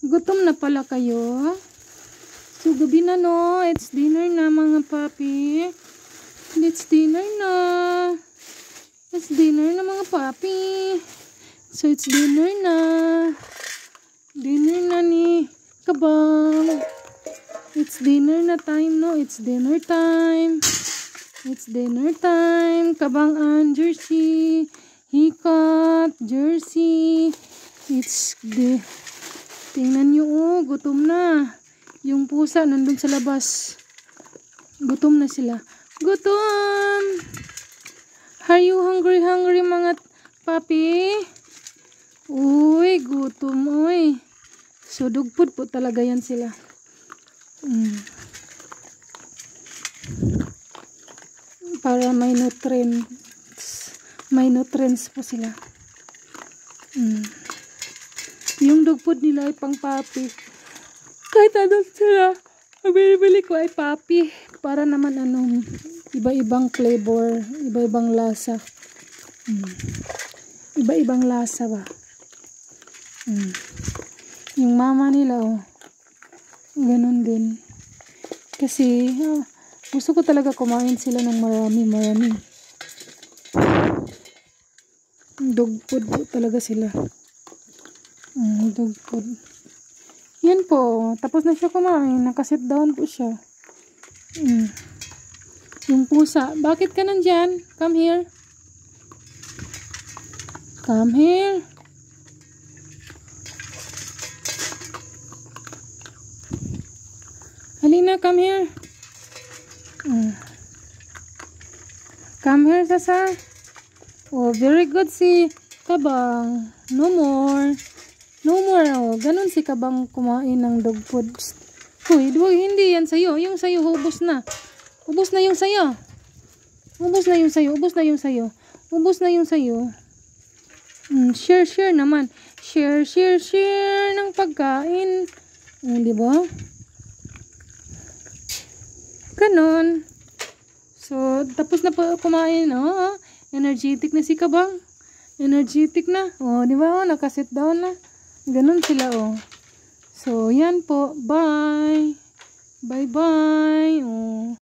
Gutom na pala kayo? So, gabi na no. It's dinner na mga papi. It's dinner na. It's dinner na mga papi. So, it's dinner na. Dinner na ni Kabang. It's dinner na time no. It's dinner time. It's dinner time. Kabang and Jersey. Hikat. Jersey. It's the... Tingnan nyo oh. Gutom na. Yung pusa nandun sa labas. Gutom na sila. Gutom! Are you hungry mga papi? Uy, gutom uy. So, dugpod po talaga yan sila. Para may nutrients. May nutrients po sila. Yung dugpod nila ay pang papi. Kahit ano sila, ang binibili ko ay papi. Para naman anong iba-ibang flavor, iba-ibang lasa. Iba-ibang lasa ba? Yung mama nila, oh, ganun din. Kasi, gusto ko talaga kumain sila ng marami. Dog food talaga sila. Dog food. Yan po, tapos na siya kumain. Nakasit down po siya. Yung pusa, bakit ka nandyan? Come here. Come here. Halina, come here. Come here, Sasa. Oh, very good si Kabang. No more. No more. Oh, ganun si Kabang kumain ng dog food. Uy, hindi yan sa'yo. Yung sa'yo, ubos na. Ubos na yung sa'yo. Ubos na yung sa'yo. Ubos na yung sa'yo. Ubos na yung sa'yo. Share naman. Share ng pagkain. Di ba? Ganon. So, tapos na po kumain. Oh, energetic na si Kabang. Energetic na. Oh, di ba? Oh, nakasit down na. Ganon sila, oh. So, yan po. Bye. Bye-bye. Oh.